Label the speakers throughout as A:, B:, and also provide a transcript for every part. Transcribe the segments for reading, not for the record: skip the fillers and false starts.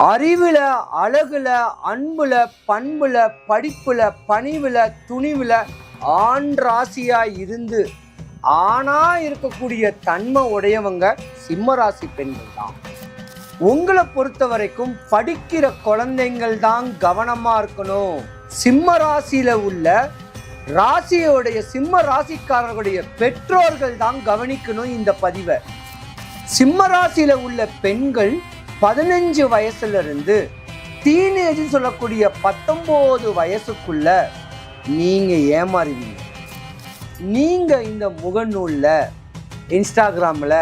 A: அறிவுல, அழகுல, அன்புல, பண்புல, படிப்புல, பணிவுல, துணிவுல ஆண் ராசியா இருந்து ஆணா இருக்கக்கூடிய தன்மை உடையவங்க சிம்ம ராசி பெண்கள் தான். உங்களை பொறுத்த வரைக்கும் படிக்கிற குழந்தைங்கள் தான் கவனமா இருக்கணும். சிம்ம ராசியில உள்ள ராசியோடைய சிம்ம ராசிக்காரர்களுடைய பெற்றோர்கள் தான் கவனிக்கணும் இந்த பதிவை. சிம்ம ராசியில உள்ள பெண்கள் 15 வயசுல இருந்து டீனேஜ் சொல்லக்கூடிய 19 வயசுக்குள்ள நீங்க ஏமாறுவீங்க. நீங்க இந்த முகநூல்ல, இன்ஸ்டாகிராம்ல,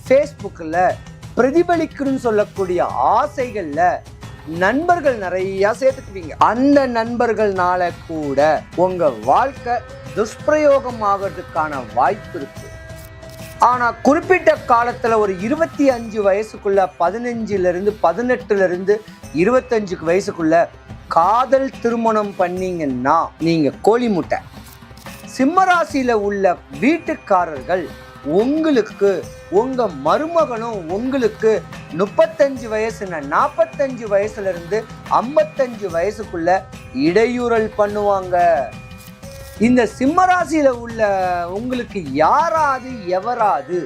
A: ஃபேஸ்புக்கில் பிரதிபலிக்கணும்னு சொல்லக்கூடிய ஆசைகள்ல நண்பர்கள் நிறைய சேர்த்துக்குவீங்க. அந்த நண்பர்கள்னால கூட உங்க வாழ்க்கை துஷ்பிரயோகம் ஆகிறதுக்கான வாய்ப்பு இருக்கு. ஆனா குறிப்பிட்ட காலத்துல ஒரு 25 வயசுக்குள்ள 15ல இருந்து 18ல இருந்து 25 வயசுக்குள்ள காதல் திருமணம் பண்ணீங்கன்னா நீங்க கோழி முட்டை. சிம்மராசியில உள்ள வீட்டுக்காரர்கள் உங்களுக்கு உங்க மருமகனும் உங்களுக்கு 35 வயசுன 45 வயசுல இருந்து 55 வயசுக்குள்ள இடையூறல் பண்ணுவாங்க. இந்த சிம்மராசியில உள்ள உங்களுக்கு யாராவது எவராது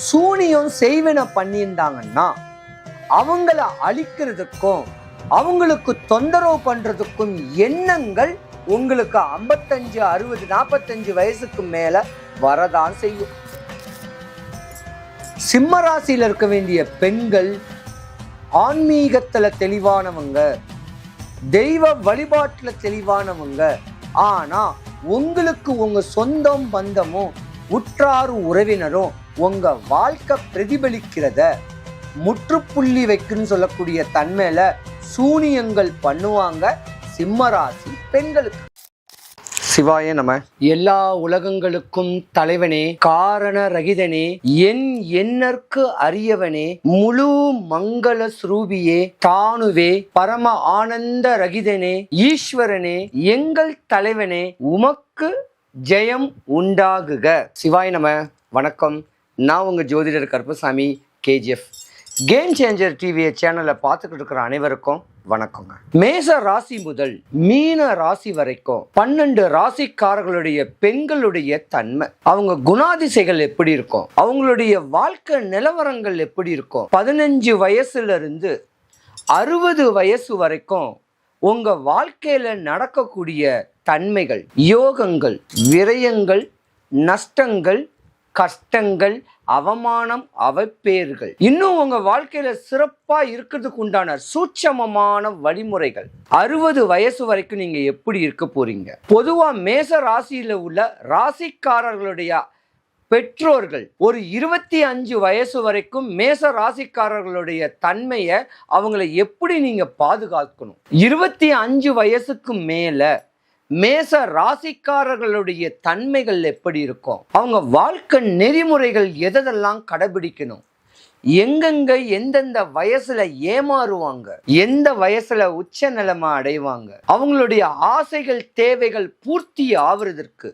A: சூனியம் செய்வன பண்ணியிருந்தாங்கன்னா அவங்கள அழிக்கிறதுக்கும் அவங்களுக்கு தொந்தரவு பண்றதுக்கும் எண்ணங்கள் உங்களுக்கு 55, 60, 45 வயசுக்கு மேல வரதான் செய்யும். சிம்ம ராசியில இருக்க வேண்டிய பெண்கள் ஆன்மீகத்துல தெளிவானவங்க, தெய்வ வழிபாட்டுல தெளிவானவங்க. ஆனா உங்களுக்கு உங்க சொந்தம் பந்தமும் உற்றார் உறவினரும் உங்க வாழ்க்கை பிரதிபலிக்கிறத முற்றுப்புள்ளி வைக்குன்னு சொல்லக்கூடிய தன்மையில சூனியங்கள் பண்ணுவாங்க சிம்மராசி பெண்களுக்கு. சிவாய நம. எல்லா உலகங்களுக்கும் தலைவனே, காரண ரகிதனே, என் எண்ணற்கு அரியவனே, முழு மங்கள ஸ்ரூபியே, தானுவே, பரம ஆனந்த ரகிதனே, ஈஸ்வரனே, எங்கள் தலைவனே, உமக்கு ஜெயம் உண்டாகுக. சிவாய நம. வணக்கம். நான் உங்க ஜோதிடர் Karuppasamy, KGF. Game changer TV சேனலை பார்த்துக்கிட்டு இருக்கிற அனைவருக்கும் வணக்கங்க. மேச ராசி முதல் மீன ராசி வரைக்கும் 12 ராசிக்காரர்களுடைய பெண்களுடைய தன்மை, அவங்க குணாதிசைகள் எப்படி இருக்கும், அவங்களுடைய வாழ்க்கை நிலவரங்கள் எப்படி இருக்கும், 15 வயசுல இருந்து 60 வயசு வரைக்கும் உங்க வாழ்க்கையில நடக்கக்கூடிய தன்மைகள், யோகங்கள், விரயங்கள், நஷ்டங்கள், கஷ்டங்கள், அவமானம், அவப்பேர்கள், இன்னும் உங்க வாழ்க்கையில சிறப்பா இருக்கிறதுக்கு உண்டான சூட்சமமான வழிமுறைகள். 60 வயசு வரைக்கும் நீங்க எப்படி இருக்க போறீங்க? பொதுவா மேச ராசியில உள்ள ராசிக்காரர்களுடைய பெற்றோர்கள் ஒரு 25 வயசு வரைக்கும் மேச ராசிக்காரர்களுடைய தன்மையை அவங்களை எப்படி நீங்க பாதுகாக்கணும்? 25 வயசுக்கு மேல மேச ராசிக்காரர்களுடைய தன்மைகள் எப்படி இருக்கும்? அவங்க வாழ்க்கை நெறிமுறைகள் எதெல்லாம் கடைபிடிக்கணும்? எங்கெங்க எந்தெந்த வயசுல ஏமாறுவாங்க, எந்த வயசுல உச்ச நிலைமை அடைவாங்க, அவங்களுடைய ஆசைகள் தேவைகள் பூர்த்தி ஆவதற்கு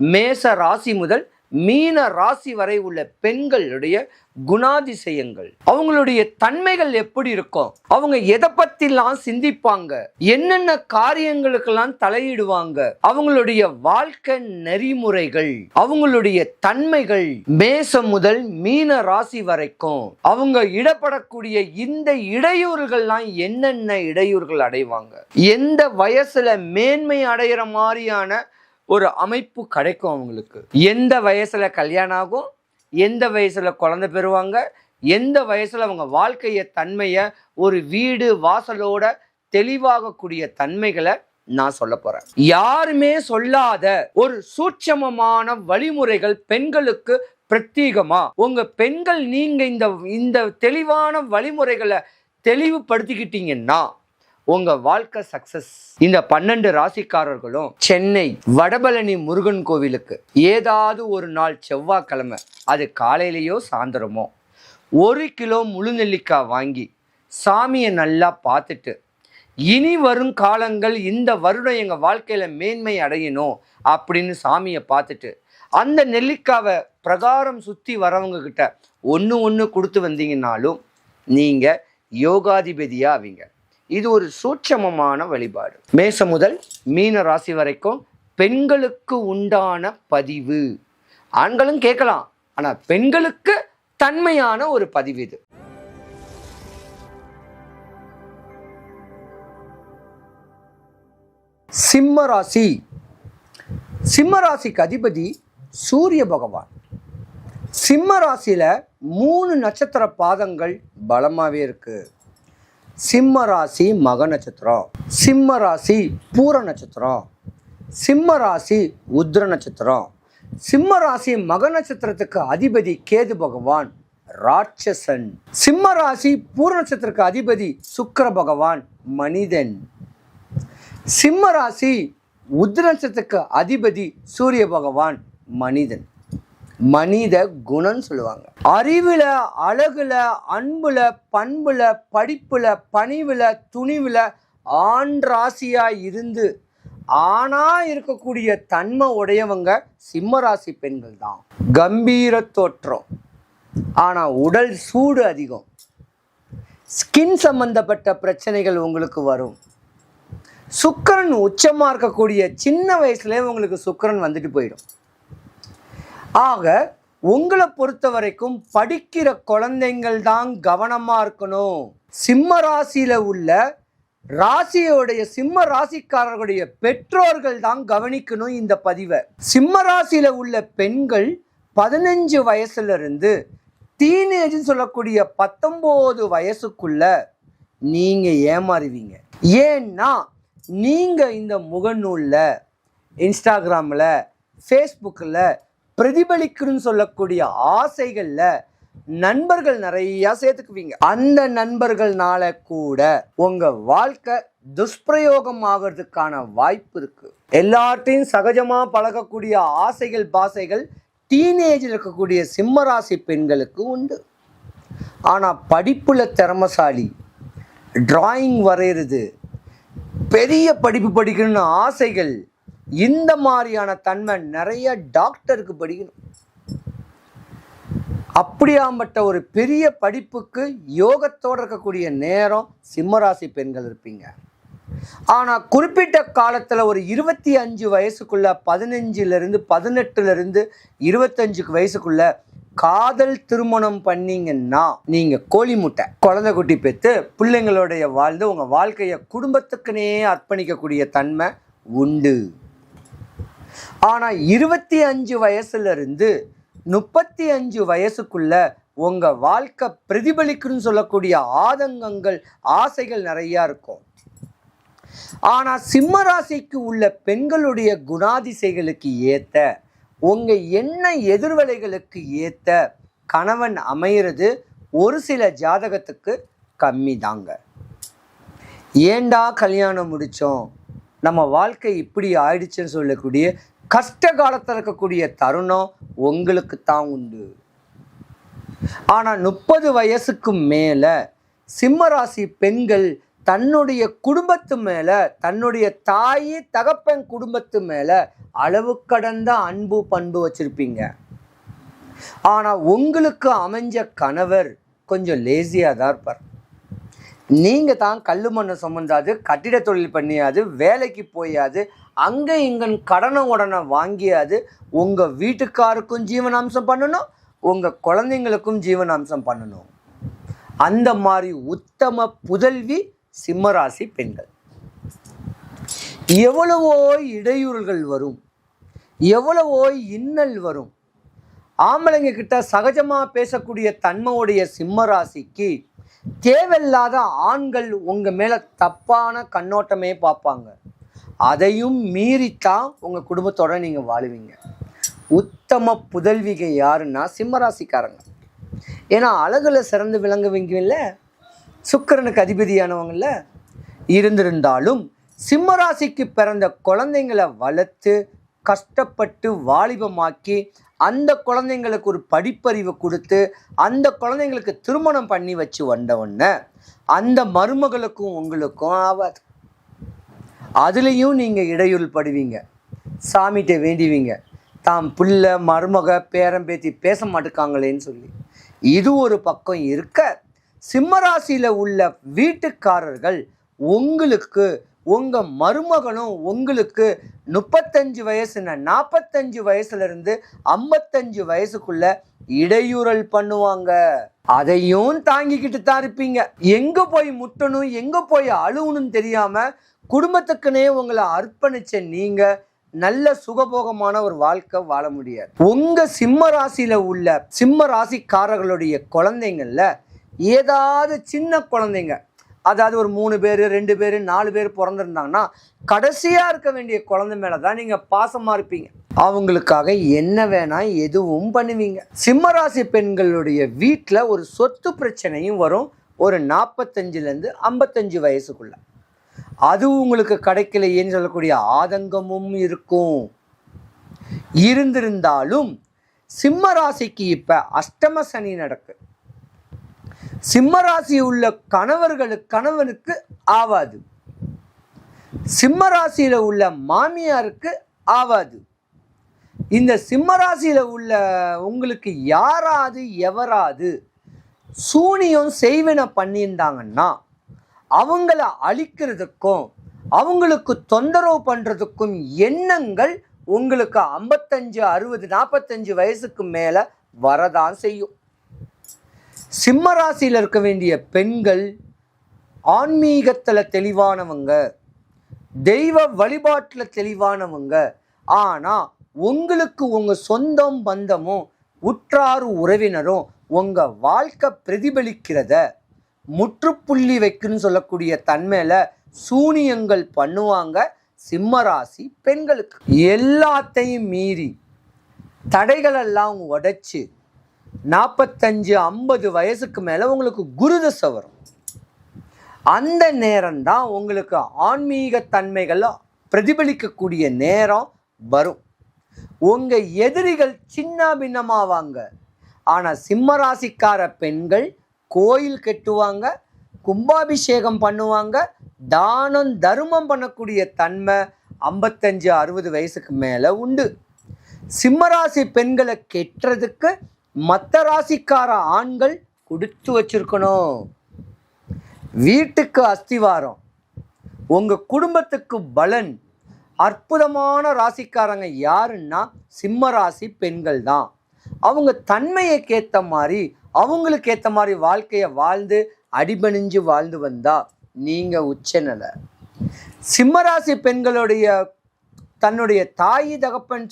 A: மேச ராசி முதல் மீன ராசி வரை உள்ள பெண்களுடைய குணாதிசயங்கள், அவங்களுடைய தன்மைகள் எப்படி இருக்கும், அவங்க எதை பத்திலாம் சிந்திப்பாங்க, என்னென்ன காரியங்களுக்கெல்லாம் தலையிடுவாங்க, அவங்களுடைய வாழ்க்கை நெறிமுறைகள், அவங்களுடைய தன்மைகள் மேசம் முதல் மீன ராசி வரைக்கும் அவங்க இடப்படக்கூடிய இந்த இடையூறுகள்லாம் என்னென்ன இடையூறுகள் அடைவாங்க, எந்த வயசுல மேன்மை அடைகிற மாதிரியான ஒரு அமைப்பு கிடைக்கும் அவங்களுக்கு, எந்த வயசுல கல்யாணம் ஆகும், எந்த வயசுல குழந்தை பெறுவாங்க, எந்த வயசுல அவங்க வாழ்க்கைய தன்மைய ஒரு வீடு வாசலோட தெளிவாகக்கூடிய தன்மைகளை நான் சொல்ல போறேன். யாருமே சொல்லாத ஒரு சூட்சமமான வழிமுறைகள் பெண்களுக்கு பிரத்யேகமா உங்க பெண்கள் நீங்க இந்த தெளிவான வழிமுறைகளை தெளிவுபடுத்திக்கிட்டீங்கன்னா உங்க வாழ்க்கை சக்சஸ். இந்த 12 ராசிக்காரர்களும் சென்னை வடபழனி முருகன் கோவிலுக்கு ஏதாவது ஒரு நாள் செவ்வாய்க்கிழமை, அது காலையிலேயோ சாயந்தரமோ 1 கிலோ முழு நெல்லிக்காய் வாங்கி சாமியை நல்லா பார்த்துட்டு, இனி வரும் காலங்கள் இந்த வருடம் எங்க வாழ்க்கையில மேன்மை அடையணும் அப்படின்னு சாமியை பார்த்துட்டு அந்த நெல்லிக்காவை பிரகாரம் சுத்தி வரவங்க கிட்ட ஒன்று கொடுத்து வந்தீங்கன்னாலும் நீங்க யோகாதிபதியா ஆவீங்க. இது ஒரு சூட்சமமான வழிபாடு. மேசம் முதல் மீன ராசி வரைக்கும் பெண்களுக்கு உண்டான பதிவு. ஆண்களும் கேட்கலாம், ஆனா பெண்களுக்கு தன்மையான ஒரு பதிவு இது. சிம்ம ராசி. சிம்ம ராசிக்கு அதிபதி சூரிய பகவான். சிம்ம ராசியில 3 நட்சத்திர பாதங்கள் பலமாவே இருக்கு. சிம்ம ராசி மக நட்சத்திரம், சிம்ம ராசி பூர நட்சத்திரம், சிம்ம ராசி உத்திர நட்சத்திரம். சிம்ம ராசி மக நட்சத்திரத்துக்கு அதிபதி கேது பகவான் ராட்சசன். சிம்ம ராசி பூர நட்சத்திரத்துக்கு அதிபதி சுக்கிர பகவான் மனிதன். சிம்ம ராசி உத்திர நட்சத்திரத்துக்கு அதிபதி சூரிய பகவான் மனிதன். மனித குணம் சொல்லுவாங்க. அறிவுல, அழகுல, அன்புல, பண்புல, படிப்புல, பணிவுல, துணிவுல ஆண் ராசியா இருந்து ஆணா இருக்கக்கூடிய தன்மை உடையவங்க சிம்ம ராசி பெண்கள் தான். கம்பீர தோற்றம், ஆனா உடல் சூடு அதிகம். ஸ்கின் சம்பந்தப்பட்ட பிரச்சனைகள் உங்களுக்கு வரும். சுக்கிரன் உச்சமா இருக்கக்கூடிய சின்ன வயசுல உங்களுக்கு சுக்கிரன் வந்துட்டு போயிடும். ஆக உங்களை பொறுத்த வரைக்கும் படிக்கிற குழந்தைங்கள் தான் கவனமா இருக்கணும். சிம்ம ராசியில உள்ள ராசியோடைய சிம்ம ராசிக்காரர்களுடைய பெற்றோர்கள் தான் கவனிக்கணும் இந்த பதிவை. சிம்ம ராசியில உள்ள பெண்கள் 15 வயசுல இருந்து டீனேஜ் சொல்லக்கூடிய 19 வயசுக்குள்ள நீங்க ஏமாறுவீங்க. ஏன்னா நீங்க இந்த முகநூல்ல, இன்ஸ்டாகிராம்ல, ஃபேஸ்புக்கில் பிரதிபலிக்கணும்னு சொல்லக்கூடிய ஆசைகள்ல நண்பர்கள் நிறைய சேர்த்துக்குவீங்க. அந்த நண்பர்கள்னால கூட உங்க வாழ்க்கை துஷ்பிரயோகம் ஆகிறதுக்கான வாய்ப்பு இருக்கு. எல்லார்ட்டையும் சகஜமா பழகக்கூடிய ஆசைகள் பாசைகள் டீனேஜில் இருக்கக்கூடிய சிம்மராசி பெண்களுக்கு உண்டு. ஆனா படிப்புல திறமசாலி, டிராயிங் வரைகிறது, பெரிய படிப்பு படிக்கணும்னு ஆசைகள், இந்த மாதிரியான தன்மை நிறைய டாக்டருக்கு படிக்கணும். அப்படியாம்பட்ட ஒரு பெரிய படிப்புக்கு யோகத்தோடு இருக்கக்கூடிய நேரம் சிம்மராசி பெண்கள் இருப்பீங்க. ஆனால் குறிப்பிட்ட காலத்தில் ஒரு 25 வயசுக்குள்ள, 15லேருந்து 18லேருந்து 25 வயசுக்குள்ள காதல் திருமணம் பண்ணீங்கன்னா நீங்கள் கோழி முட்டை குழந்தை குட்டி பெற்று பிள்ளைங்களுடைய வாழ்ந்து உங்கள் வாழ்க்கையை குடும்பத்துக்குனே அர்ப்பணிக்கக்கூடிய தன்மை உண்டு. ஆனால் 25 வயசுலேருந்து 35 வயசுக்குள்ள உங்கள் வாழ்க்கை பிரதிபலிக்கணும்னு சொல்லக்கூடிய ஆதங்கங்கள், ஆசைகள் நிறையா இருக்கும். ஆனால் சிம்ம ராசிக்கு உள்ள பெண்களுடைய குணாதிசைகளுக்கு ஏற்ற, உங்கள் என்ன எதிர்வலைகளுக்கு ஏற்ற கணவன் அமைகிறது ஒரு சில ஜாதகத்துக்கு கம்மி தாங்க. ஏண்டா கல்யாணம் முடித்தோம், நம்ம வாழ்க்கை இப்படி ஆயிடுச்சுன்னு சொல்லக்கூடிய கஷ்ட காலத்தில் இருக்கக்கூடிய தருணம் உங்களுக்கு தான் உண்டு. ஆனால் 30 வயசுக்கு மேலே சிம்மராசி பெண்கள் தன்னுடைய குடும்பத்து மேலே, தன்னுடைய தாய் தகப்பன் குடும்பத்து மேலே அளவு கடந்த அன்பு பண்பு வச்சுருப்பீங்க. ஆனால் உங்களுக்கு அமைஞ்ச கணவர் கொஞ்சம் லேசியாக தான் இருப்பார். நீங்கள் தான் கல் மண்ணை சுமந்தாது, கட்டிட தொழில் பண்ணியாது, வேலைக்கு போயாது, அங்கே இங்கன் கடனை உடனே வாங்கியாது உங்கள் வீட்டுக்காருக்கும் ஜீவனாம்சம் பண்ணணும், உங்கள் குழந்தைங்களுக்கும் ஜீவனாம்சம் பண்ணணும். அந்த மாதிரி உத்தம புதல்வி சிம்மராசி பெண்கள். எவ்வளவோ இடையூறுகள் வரும், எவ்வளவோ இன்னல் வரும். ஆம்பளைங்க கிட்ட சகஜமாக பேசக்கூடிய தன்மையுடைய சிம்மராசிக்கு தேவையில்லாத ஆண்கள் உங்கள் மேலே தப்பான கண்ணோட்டமே பார்ப்பாங்க. அதையும் மீறித்தான் உங்கள் குடும்பத்தோட நீங்கள் வாழுவீங்க. உத்தம புதல்விகை யாருன்னா சிம்மராசிக்காரங்க. ஏன்னா அழகுல சிறந்து விளங்குவீங்க இல்லை, சுக்கிரனுக்கு அதிபதியானவங்கள இருந்திருந்தாலும் சிம்மராசிக்கு பிறந்த குழந்தைங்களை வளர்த்து கஷ்டப்பட்டு வாலிபமாக்கி அந்த குழந்தைங்களுக்கு ஒரு படிப்பறிவை கொடுத்து அந்த குழந்தைங்களுக்கு திருமணம் பண்ணி வச்சு வந்தவொன்ன அந்த மருமகளுக்கும் உங்களுக்கும் ஆகாது. அதுலேயும் நீங்கள் இடையூறு படுவீங்க, சாமிகிட்ட வேண்டிவீங்க, தாம் பிள்ளை மருமக பேரம்பேத்தி பேச மாட்டுக்காங்களேன்னு சொல்லி. இது ஒரு பக்கம் இருக்க, சிம்ம ராசியில் உள்ள வீட்டுக்காரர்கள் உங்களுக்கு, உங்கள் மருமகனும் உங்களுக்கு 35 வயசுன்னு 45 வயசுலேருந்து 55 வயசுக்குள்ள இடையூறல் பண்ணுவாங்க. அதையும் தாங்கிக்கிட்டு தான் இருப்பீங்க. எங்கே போய் முட்டணும், எங்கே போய் அழுவணும்னு தெரியாமல் குடும்பத்துக்குன்னே உங்களை அர்ப்பணிச்ச நீங்கள் நல்ல சுகபோகமான ஒரு வாழ்க்கை வாழ முடியாது. உங்கள் சிம்ம ராசியில் உள்ள சிம்ம ராசிக்காரர்களுடைய குழந்தைங்கள்ல ஏதாவது சின்ன குழந்தைங்க, அதாவது ஒரு 3 பேர் 2 பேர் 4 பேர் பிறந்திருந்தாங்கன்னா கடைசியாக இருக்க வேண்டிய குழந்தை மேலே தான் நீங்கள் பாசமாக இருப்பீங்க. அவங்களுக்காக என்ன வேணா எதுவும் பண்ணுவீங்க. சிம்மராசி பெண்களுடைய வீட்டில் ஒரு சொத்து பிரச்சனையும் வரும் ஒரு 45லேருந்து 55 வயசுக்குள்ள. அது உங்களுக்கு கிடைக்கலையேன்னு சொல்லக்கூடிய ஆதங்கமும் இருக்கும். இருந்திருந்தாலும் சிம்ம ராசிக்கு இப்போ அஷ்டம சனி நடக்கு. சிம்ம ராசி உள்ள கணவனுக்கு ஆவாது. சிம்ம ராசியில் உள்ள மாமியாருக்கு ஆவாது. இந்த சிம்ம ராசியில் உள்ள உங்களுக்கு யாராவது எவராது சூனியம் செய்வினை பண்ணியிருந்தாங்கன்னா அவங்கள அழிக்கிறதுக்கும் அவங்களுக்கு தொந்தரவு பண்ணுறதுக்கும் எண்ணங்கள் உங்களுக்கு 55 60 45 வயசுக்கு மேலே வரதான் செய்யும். சிம்ம ராசியில் இருக்க வேண்டிய பெண்கள் ஆன்மீகத்தில் தெளிவானவங்க, தெய்வ வழிபாட்டில் தெளிவானவங்க. ஆனால் உங்களுக்கு உங்கள் சொந்தம் பந்தமும் உற்றார் உறவினரும் உங்கள் வாழ்க்கை பிரதிபலிக்கிறத முற்றுப்புள்ளி வைக்குன்னு சொல்லக்கூடிய தன்மையில் சூனியங்கள் பண்ணுவாங்க. சிம்ம ராசி பெண்களுக்கு எல்லாத்தையும் மீறி தடைகளெல்லாம் உடைச்சு 45 50 வயசுக்கு மேலே உங்களுக்கு குருதசை வரும். அந்த நேரம்தான் உங்களுக்கு ஆன்மீக தன்மைகளை பிரதிபலிக்கக்கூடிய நேரம் வரும். உங்கள் எதிரிகள் சின்ன பின்னமாவாங்க. ஆனால் சிம்ம ராசிக்கார பெண்கள் கோயில் கட்டுவாங்க, கும்பாபிஷேகம் பண்ணுவாங்க, தானம் தர்மம் பண்ணக்கூடிய தன்மை 55 60 வயசுக்கு மேலே உண்டு. சிம்மராசி பெண்களை கெட்டுறதுக்கு மற்ற ராசிக்கார ஆண்கள் கொடுத்து வச்சிருக்கணும். வீட்டுக்கு அஸ்திவாரம், உங்கள் குடும்பத்துக்கு பலன். அற்புதமான ராசிக்காரங்க யாருன்னா சிம்ம ராசி பெண்கள் தான். அவங்க தன்மையைக்கேற்ற மாதிரி அவங்களுக்கு ஏற்ற மாதிரி வாழ்க்கையை வாழ்ந்து அடிபணிஞ்சு வாழ்ந்து வந்தா நீங்கள் உச்சநிலை. சிம்மராசி பெண்களுடைய தன்னுடைய தாய் தகப்பன்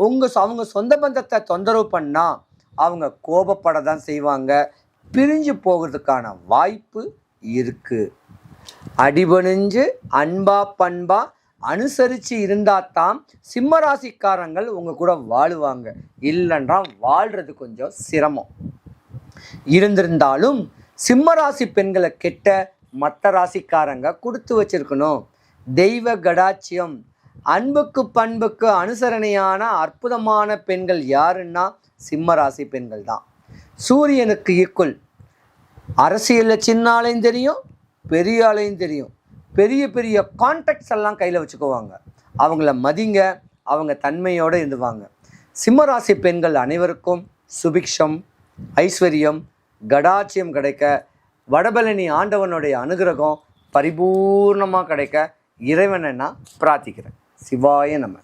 A: அவங்க சொந்த பந்தத்தை தொந்தரவு பண்ணால் அவங்க கோபப்பட தான் செய்வாங்க. பிரிஞ்சு போகிறதுக்கான வாய்ப்பு இருக்குது. அடிபணிஞ்சு அன்பா பண்பா அனுசரித்து இருந்தால் தான் சிம்மராசிக்காரங்கள் உங்கள் கூட வாழுவாங்க. இல்லைன்றா வாழ்கிறது கொஞ்சம் சிரமம். இருந்திருந்தாலும் சிம்மராசி பெண்களை கெட்ட மற்ற ராசிக்காரங்க கொடுத்து வச்சிருக்கணும். தெய்வ கடாட்சியம், அன்புக்கு பண்புக்கு அனுசரணையான அற்புதமான பெண்கள் யாருன்னா சிம்ம ராசி பெண்கள் தான். சூரியனுக்கு ஈக்குவல். அரசியலில் சின்ன ஆளையும் தெரியும், பெரிய ஆளையும் தெரியும். பெரிய பெரிய கான்டாக்ட்ஸ் எல்லாம் கையில் வச்சுக்குவாங்க. அவங்கள மதிங்க, அவங்க தன்மையோடு இருந்துவாங்க. சிம்மராசி பெண்கள் அனைவருக்கும் சுபிக்ஷம், ஐஸ்வர்யம், கடாட்சியம் கிடைக்க, வடபழனி ஆண்டவனுடைய அனுகிரகம் பரிபூர்ணமாக கிடைக்க இறைவனை நான் பிரார்த்திக்கிறேன். சிவாய நம.